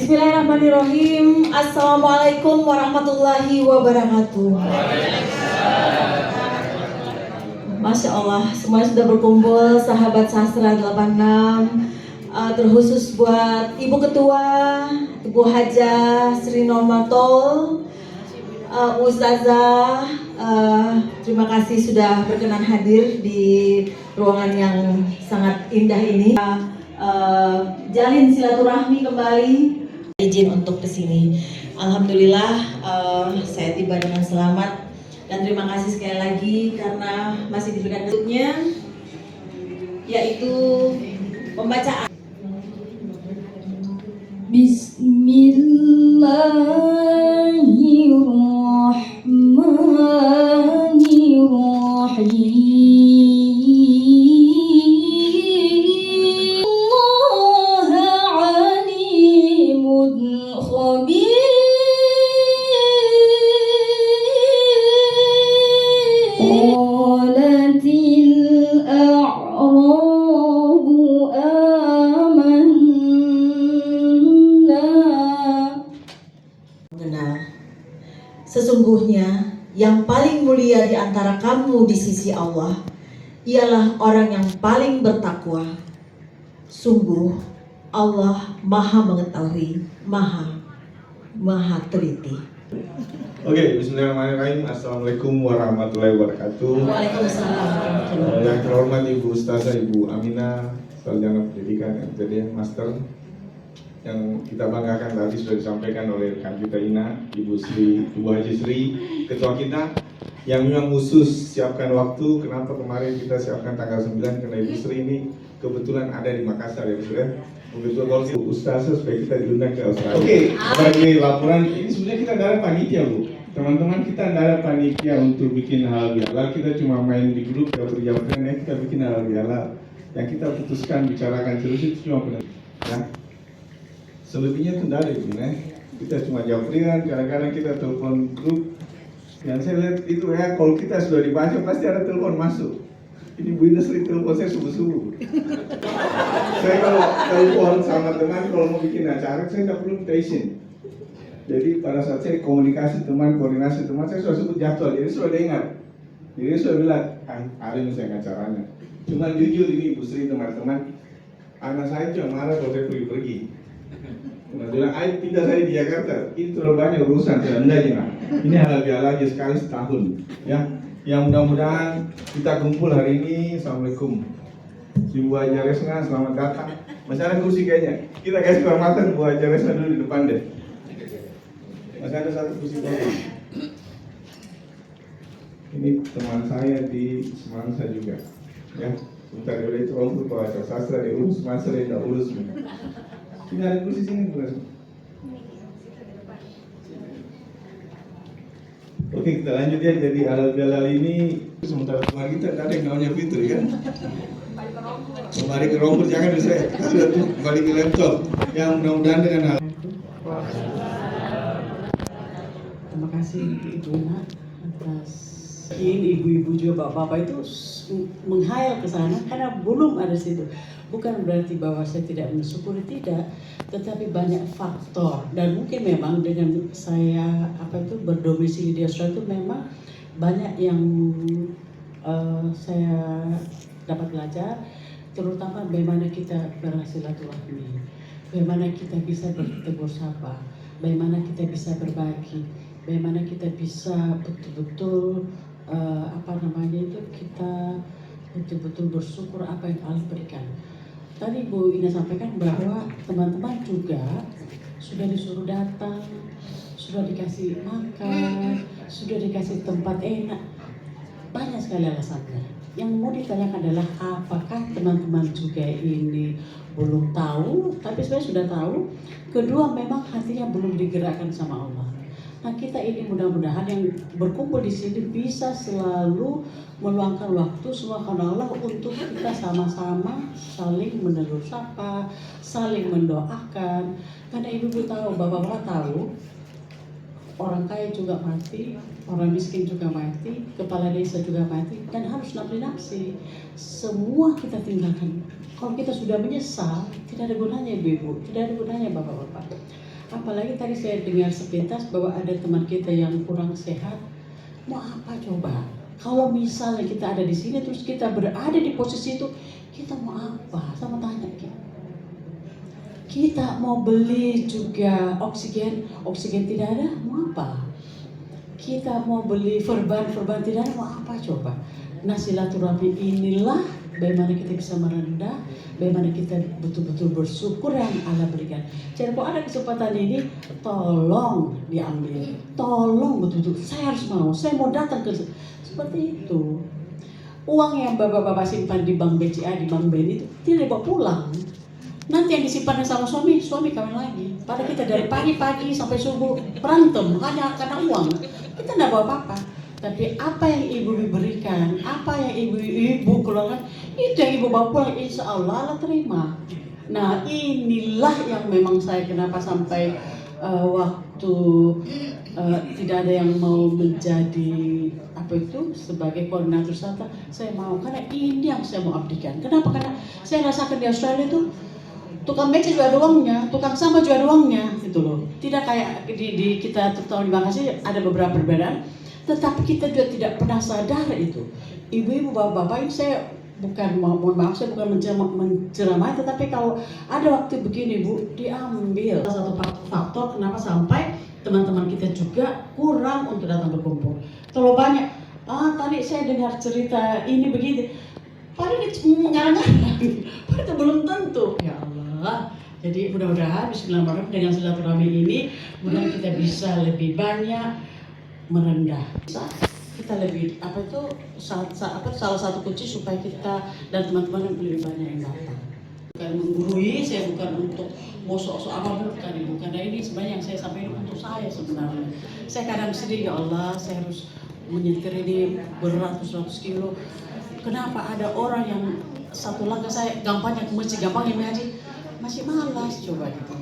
Bismillahirrahmanirrahim. Assalamualaikum warahmatullahi wabarakatuh. Masya Allah, semuanya sudah berkumpul, sahabat sastra 86. Terkhusus buat Ibu Ketua, Ibu Hajah Sri Normatol, Ustazah, terima kasih sudah berkenan hadir di ruangan yang sangat indah ini. Jalin silaturahmi kembali, izin untuk kesini. Alhamdulillah saya tiba dengan selamat dan terima kasih sekali lagi karena masih diberikan bentuknya, yaitu pembacaan. Bismillahirrahmanirrahim. Sesungguhnya yang paling mulia di antara kamu di sisi Allah ialah orang yang paling bertakwa. Sungguh Allah Maha Mengetahui, Maha Teliti. Oke, bismillahirrahmanirrahim. Assalamualaikum warahmatullahi wabarakatuh. Waalaikumsalam. Yang terhormat Ibu Ustazah, Ibu Aminah, Sarjana Pendidikan MPD Master. Yang kita banggakan tadi sudah disampaikan oleh rekan kita Ina, Ibu Haji Sri, ketua kita, yang memang khusus siapkan waktu. Kenapa kemarin kita siapkan tanggal 9? Karena Ibu Sri ini kebetulan ada di Makassar, ya Bu Sri. Begitu kalau Ustazah supaya kita diundang ke Australia. Oke, sebagai laporan ini sebenarnya kita ada panitia, Bu. Teman-teman kita ada panitia untuk bikin halal bihalal. Kita cuma main di grup, kita berjawabkan ya, kita bikin halal bihalal. Yang kita putuskan bicarakan terus itu cuma benar, ya. Selebihnya itu tidak ada, ya. Kita cuma japringan, kadang-kadang kita telepon grup. Yang saya lihat itu ya, kalau kita sudah dibaca pasti ada telepon masuk. Ini Bu Ina sering telepon saya subuh-subuh. Saya kalau telepon sama teman, kalau mau bikin acara, saya tidak perlu minta izin. Jadi pada saat saya komunikasi teman, koordinasi teman, saya sudah sebut jadwal, jadi sudah dengar. Jadi saya bilang, hari ini saya acaranya. Cuma jujur ini Bu Sri, teman-teman, anak saya cuma marah kalau saya pergi-pergi. Nah, bilang, ayo pindah saya di Jakarta. Ini terlalu banyak urusan, tidak enggaknya. Ini halal bihalal aja sekali setahun, ya. Yang mudah-mudahan kita kumpul hari ini. Assalamualaikum. Ibu Haja Resna, selamat datang. Masih ada kursi kayaknya. Kita kasih kehormatan Bu Haja Resna dulu di depan deh. Masih ada satu kursi bawah. Ini teman saya di Semansa juga, ya. Sebentar dulu itu romput bahasa sastra diurus, Semansa dia tidak urus. Ini ada kursi sini, Bu. Oke, kita lanjut ya. Jadi halal bihalal ini sementara teman kita ada yang namanya Fitri, kan? Kembali ke romput, jangan saya sudah tuh kembali ke laptop. Yang mudah-mudahan dengan hal. Terima kasih Ibu Ina atas ini, ibu-ibu juga bapak-bapak itu menghayal ke sana karena belum ada situ. Bukan berarti bahwa saya tidak mensyukuri, tidak, tetapi banyak faktor dan mungkin memang dengan saya berdomisili di Australia itu memang banyak yang saya dapat belajar, terutama bagaimana kita bersilaturahmi, bagaimana kita bisa bertegur sapa, bagaimana kita bisa berbagi, bagaimana kita bisa betul-betul kita betul-betul bersyukur apa yang Allah berikan. Tadi Bu Ina sampaikan bahwa teman-teman juga sudah disuruh datang, sudah dikasih makan, sudah dikasih tempat enak. Banyak sekali alasannya. Yang mau ditanyakan adalah apakah teman-teman juga ini belum tahu, tapi sebenarnya sudah tahu. Kedua, memang hatinya belum digerakkan sama Allah. Nah, kita ini mudah-mudahan yang berkumpul di sini bisa selalu meluangkan waktu semua karena Allah untuk kita sama-sama saling menegur sapa, saling mendoakan. Karena ibu tahu, bapak-bapak tahu, orang kaya juga mati, orang miskin juga mati, kepala desa juga mati, dan harus nafsi-nafsi. Semua kita tinggalkan. Kalau kita sudah menyesal, tidak ada gunanya ibu-ibu, tidak ada gunanya bapak-bapak. Apalagi tadi saya dengar sepintas bahwa ada teman kita yang kurang sehat. Mau apa coba? Kalau misalnya kita ada di sini terus kita berada di posisi itu, kita mau apa? Sama tanya kita mau beli juga oksigen tidak ada, mau apa? Kita mau beli verban tidak ada, mau apa coba? Nah, silaturahmi inilah bagaimana kita bisa merendah, bagaimana kita betul-betul bersyukur yang Allah berikan. Jadi kalau ada kesempatan ini, tolong diambil, tolong betul-betul. Saya harus mau, saya mau datang ke seperti itu. Uang yang bapak-bapak simpan di bank BCA, di bank BNI itu tidak dibawa pulang. Nanti yang disimpan sama suami kawin lagi. Padahal kita dari pagi sampai subuh berantem hanya karena uang. Kita tidak bawa apa-apa. Tapi apa yang ibu berikan, apa yang ibu keluarkan, itu yang ibu bawa pulang, insya Allah terima. Nah, inilah yang memang saya kenapa sampai waktu tidak ada yang mau menjadi sebagai koordinator wisata, saya mau, karena ini yang saya mau abdikan. Kenapa? Karena saya rasakan di Australia itu tukang beca juga ada uangnya, tukang sampah juga ada uangnya, gitu loh. Tidak kayak di kita terutama di Makassar ada beberapa perbedaan. Tetapi kita juga tidak pernah sadar itu. Ibu-ibu, bapak-bapak, ini saya bukan, mohon maaf, saya bukan menceramai, tetapi kalau ada waktu begini Bu, diambil. Salah satu faktor kenapa sampai teman-teman kita juga kurang untuk datang berkumpul. Terlalu banyak, tadi saya dengar cerita ini begini, padahal dia cuma ngarang-ngarang, padahal belum tentu. Ya Allah. Jadi mudah-mudahan bismillahirrahmanirrahim dengan silaturahmi ini, mudah-mudahan kita bisa lebih banyak merendah. Kita lebih salah satu kunci supaya kita dan teman-teman lebih banyak yang datang. Bukan menggurui, saya bukan untuk mau sok-sok apa, bukan ibu. Karena ini sebenarnya yang saya sampaikan untuk saya sebenarnya. Saya kadang sedih, ya Allah, saya harus menyetir ini beratus-ratus kilo. Kenapa ada orang yang satu langkah saya gampangnya ke masjid, gampangnya mengaji, masih malas coba gitu.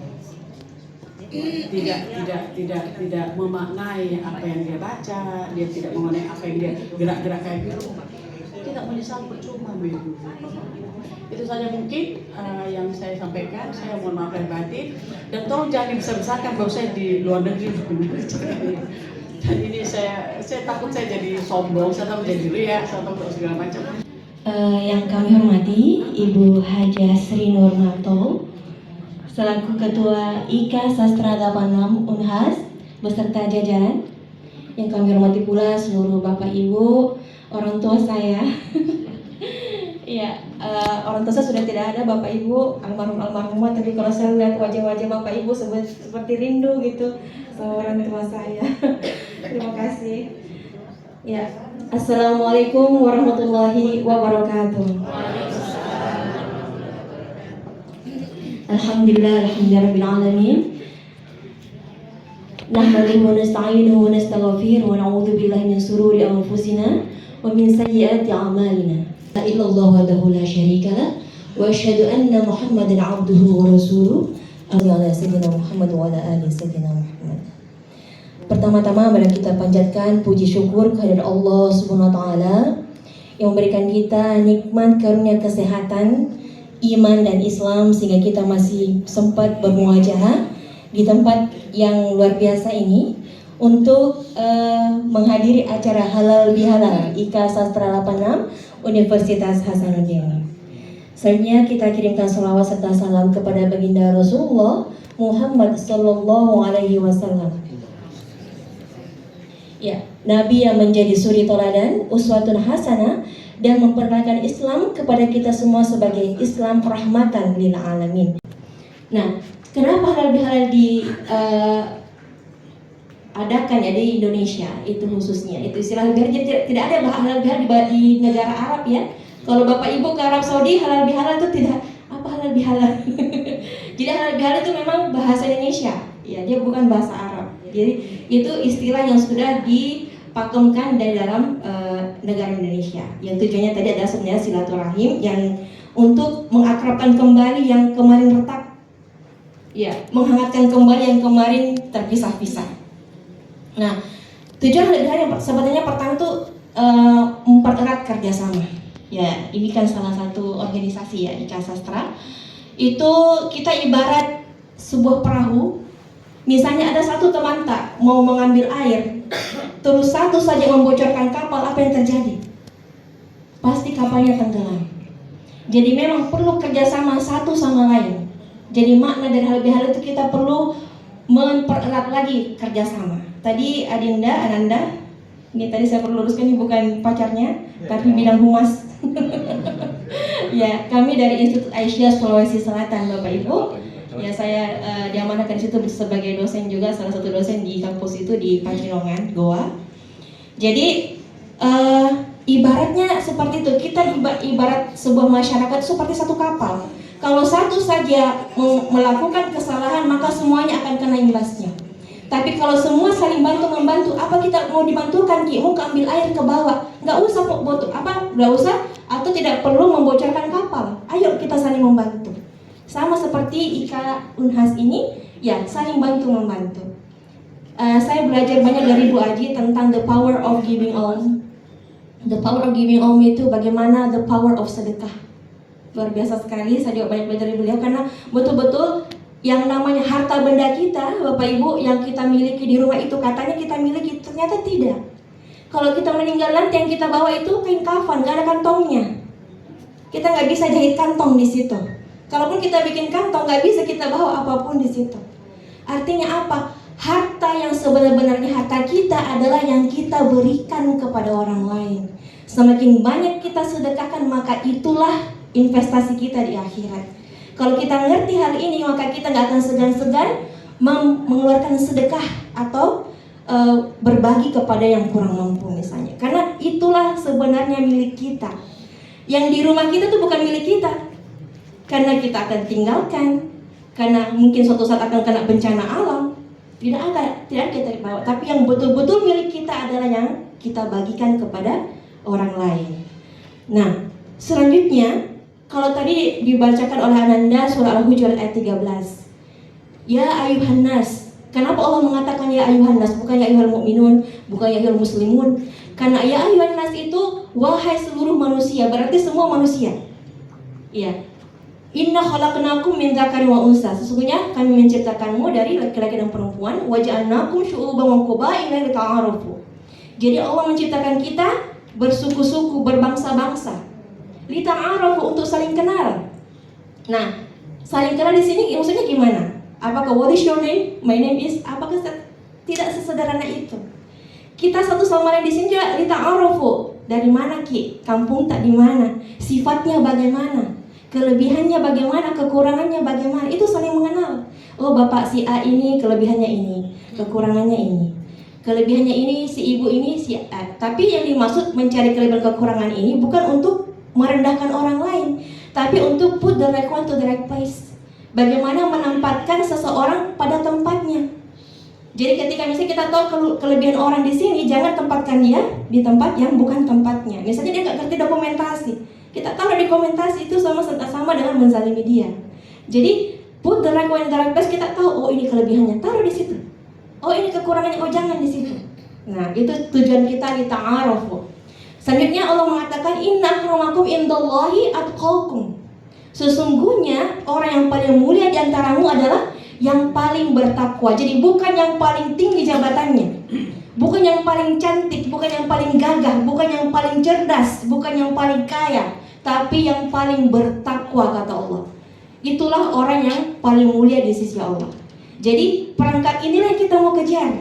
Tidak memaknai apa yang dia baca, dia tidak memaknai apa yang dia gerak-gerak kayak gitu. Tidak menyesal percuma begitu. Itu saja mungkin yang saya sampaikan. Saya mohon maaf lahir batin dan tolong jangan dibesar-besarkan bahwa saya di luar negeri. Dan ini saya takut saya jadi sombong, saya takut jadi ria, saya takut segala macam. Yang kami hormati Ibu Hajah Sri Nurmarto selaku Ketua IKA Sastra 86 Unhas beserta jajaran. Yang kami hormati pula seluruh Bapak Ibu, orang tua saya. Ya, orang tua saya sudah tidak ada, Bapak Ibu, almarhumah, tapi kalau saya lihat wajah-wajah Bapak Ibu seperti rindu gitu sama orang tua saya. Terima kasih. Ya, Assalamualaikum warahmatullahi wabarakatuh. Alhamdulillahirabbil alamin. Nahmaduhu wa nasta'inuhu wa nastaghfiruhu wa na'udzu billahi min shururi anfusina wa min sayyiati a'malina. La ilaha illallah wahdahu la syarika lah wa asyhadu anna Muhammadan 'abduhu wa rasuluh. Ala sayyidina Muhammad wa ala ali sayyidina Muhammad. Pertama-tama mari kita panjatkan puji syukur kehadirat Allah Subhanahu wa taala yang memberikan kita nikmat karunia kesehatan, iman dan Islam sehingga kita masih sempat bermuajahah di tempat yang luar biasa ini untuk menghadiri acara halal bihalal IKA Sastra 86 Universitas Hasanuddin. Selanjutnya kita kirimkan salawat serta salam kepada baginda Rasulullah Muhammad Sallallahu Alaihi Wasallam. Ya, Nabi yang menjadi suri teladan, uswatun hasanah, dan memperkenalkan Islam kepada kita semua sebagai Islam rahmatan lil alamin. Nah, kenapa halal bihalal adakan ya di Indonesia itu khususnya? Itu istilah halal bihalal, jadi tidak ada halal bihalal di negara Arab ya. Kalau Bapak Ibu ke Arab Saudi halal bihalal itu tidak apa halal bihalal. Jadi halal bihalal itu memang bahasa Indonesia, ya dia bukan bahasa Arab. Jadi itu istilah yang sudah dipakemkan dari dalam negara Indonesia. Yang tujuannya tadi adalah sebenarnya silaturahim yang untuk mengakrabkan kembali yang kemarin retak, ya, menghangatkan kembali yang kemarin terpisah-pisah. Nah, tujuan yang sebenarnya pertama itu mempererat kerjasama. Ya, ini kan salah satu organisasi ya IKA Sastra. Itu kita ibarat sebuah perahu Misalnya ada satu teman tak mau mengambil air, terus satu saja membocorkan kapal, apa yang terjadi? Pasti kapalnya tenggelam. Jadi memang perlu kerjasama satu sama lain. Jadi makna dari hal itu kita perlu mempererat lagi kerjasama. Tadi Ananda, ini tadi saya perlu luruskan, ini bukan pacarnya, tapi bidang humas. Ya, kami dari Institut Aisyah Sulawesi Selatan, Bapak Ibu. Ya, saya diamanahkan di situ sebagai dosen juga, salah satu dosen di kampus itu di Pacinongan, Goa. Jadi ibaratnya seperti itu, kita ibarat sebuah masyarakat seperti satu kapal. Kalau satu saja melakukan kesalahan, maka semuanya akan kena imbasnya. Tapi kalau semua saling bantu-membantu, apa kita mau dibantukan, Ki? Mau ambil air ke bawah, nggak usah nggak usah, atau tidak perlu membocorkan kapal. Ayo kita saling membantu. Sama seperti IKA Unhas ini, ya saling bantu-membantu. Saya belajar banyak dari Bu Aji tentang the power of giving alms. The power of giving alms itu bagaimana the power of sedekah. Luar biasa sekali, saya juga banyak belajar dari beliau karena betul-betul yang namanya harta benda kita, Bapak Ibu, yang kita miliki di rumah itu katanya kita miliki, ternyata tidak. Kalau kita meninggal nanti yang kita bawa itu kain kafan, gak ada kantongnya. Kita nggak bisa jahit kantong di situ. Kalaupun kita bikin kantong, nggak bisa kita bawa apapun di situ. Artinya apa? Harta yang sebenarnya harta kita adalah yang kita berikan kepada orang lain. Semakin banyak kita sedekahkan, maka itulah investasi kita di akhirat. Kalau kita ngerti hal ini, maka kita nggak akan segan-segan mengeluarkan sedekah atau berbagi kepada yang kurang mampu misalnya. Karena itulah sebenarnya milik kita. Yang di rumah kita tuh bukan milik kita. Karena kita akan tinggalkan, karena mungkin suatu saat akan kena bencana alam. Tidak kita bawa. Tapi yang betul-betul milik kita adalah yang kita bagikan kepada orang lain. Nah, selanjutnya kalau tadi dibacakan oleh Ananda surah Al-Hujurat ayat 13. Ya ayuhan nas. Kenapa Allah mengatakan ya ayuhan nas, bukan ya ayuhal mu'minun, bukan ya ayuhal muslimun? Karena ya ayuhan nas itu wahai seluruh manusia, berarti semua manusia. Iya. Inna khalaqnakum min dzakarin wa unsa. Sesungguhnya kami menciptakanmu dari laki-laki dan perempuan, wa ja'alnakum syu'uban wa qabaila lita'arafu. Jadi Allah menciptakan kita bersuku-suku, berbangsa-bangsa. Lita'arafu, untuk saling kenal. Nah, saling kenal di sini maksudnya gimana? Apakah what is your name? My name is. Apakah tidak sesederhana itu? Kita satu sama lain di sini juga lita'arafu. Dari mana Ki? Kampung tak di mana? Sifatnya bagaimana? Kelebihannya bagaimana, kekurangannya bagaimana, itu saling mengenal. Oh, bapak si A ini kelebihannya ini, kekurangannya ini. Kelebihannya ini, si ibu ini, si A. Tapi yang dimaksud mencari kelebihan kekurangan ini bukan untuk merendahkan orang lain, tapi untuk put the right one to the right place. Bagaimana menempatkan seseorang pada tempatnya. Jadi ketika misalnya kita tahu kelebihan orang di sini, jangan tempatkan dia di tempat yang bukan tempatnya. Misalnya dia nggak ngerti dokumentasi, kita taruh di komentasi itu sama dengan menzalimi dia. Jadi put the right one in the right place, kita tahu oh ini kelebihannya, taruh di situ. Oh ini kekurangannya, oh jangan di situ. Nah itu tujuan kita di ta'arufu. Selanjutnya Allah mengatakan inna akramakum indallahi atqakum. Sesungguhnya orang yang paling mulia di antaramu adalah yang paling bertakwa. Jadi bukan yang paling tinggi jabatannya, bukan yang paling cantik, bukan yang paling gagah, bukan yang paling cerdas, bukan yang paling kaya, tapi yang paling bertakwa kata Allah. Itulah orang yang paling mulia di sisi Allah. Jadi perangkat inilah yang kita mau kejar.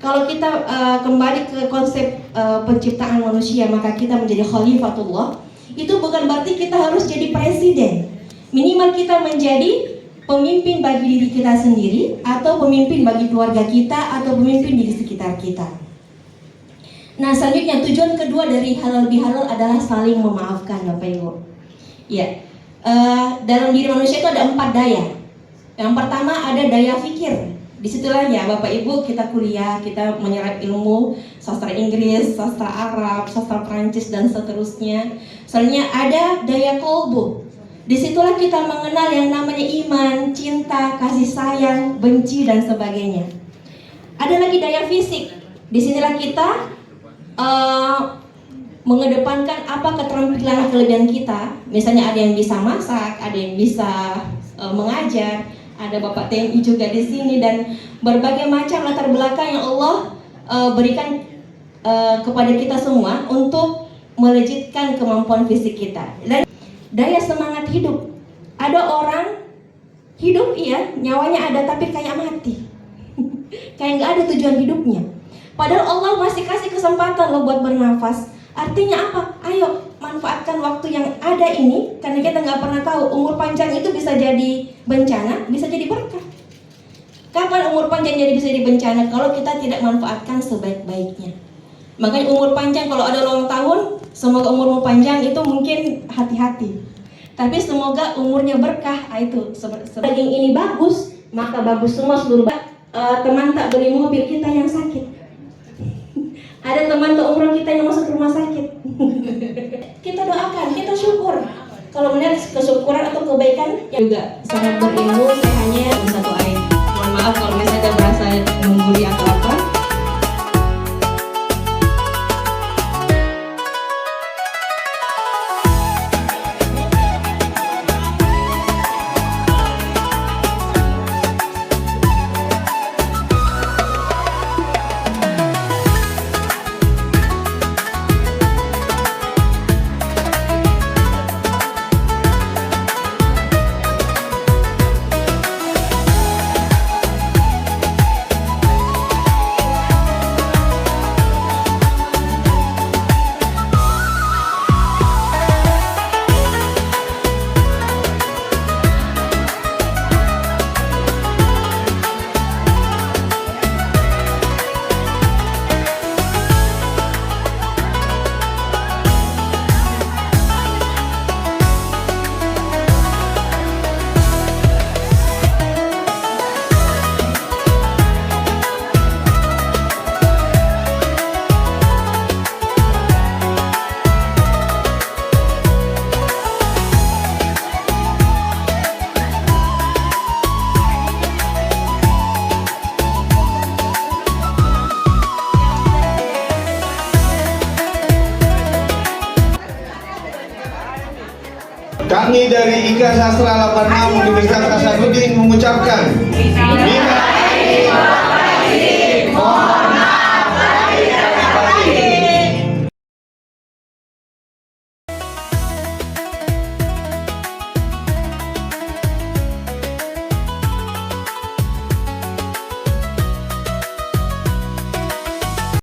Kalau kita kembali ke konsep penciptaan manusia, maka kita menjadi khalifatullah. Itu bukan berarti kita harus jadi presiden. Minimal kita menjadi pemimpin bagi diri kita sendiri, atau pemimpin bagi keluarga kita, atau pemimpin di sekitar kita. Nah selanjutnya tujuan kedua dari halal bihalal adalah saling memaafkan, Bapak Ibu. Ya, dalam diri manusia itu ada 4 daya. Yang pertama ada daya fikir. Disitulah ya Bapak Ibu kita kuliah, kita menyerap ilmu sastra Inggris, sastra Arab, sastra Prancis dan seterusnya. Selanjutnya ada daya kolbu. Disitulah kita mengenal yang namanya iman, cinta, kasih sayang, benci dan sebagainya. Ada lagi daya fisik. Disinilah kita mengedepankan apa keterampilan kelebihan kita. Misalnya ada yang bisa masak, ada yang bisa mengajar, ada Bapak TNI juga di sini, dan berbagai macam latar belakang yang Allah berikan kepada kita semua untuk melejitkan kemampuan fisik kita. Dan daya semangat hidup. Ada orang hidup iya, nyawanya ada tapi kayak mati. Kayak nggak ada tujuan hidupnya. Padahal Allah masih kasih kesempatan loh buat bernafas. Artinya apa? Ayo manfaatkan waktu yang ada ini, karena kita nggak pernah tahu umur panjang itu bisa jadi bencana, bisa jadi berkah. Kapan umur panjang jadi bisa jadi bencana? Kalau kita tidak manfaatkan sebaik-baiknya. Makanya umur panjang, kalau ada ulang tahun, semoga umurmu panjang, itu mungkin hati-hati. Tapi semoga umurnya berkah. Itu daging ini bagus, maka bagus semua seluruh. Teman tak beli mobil, kita yang sakit. Ada teman tak umroh, kita yang masuk rumah sakit. Kita doakan, kita syukur. Kalau melihat kesyukuran atau kebaikan yang juga sangat berilmu. Saya hanya satu ayat. Mohon maaf kalau misalnya ada merasa mengguli atau apa. Kami dari IKA Sastra 86 Universitas Hasanuddin mengucapkan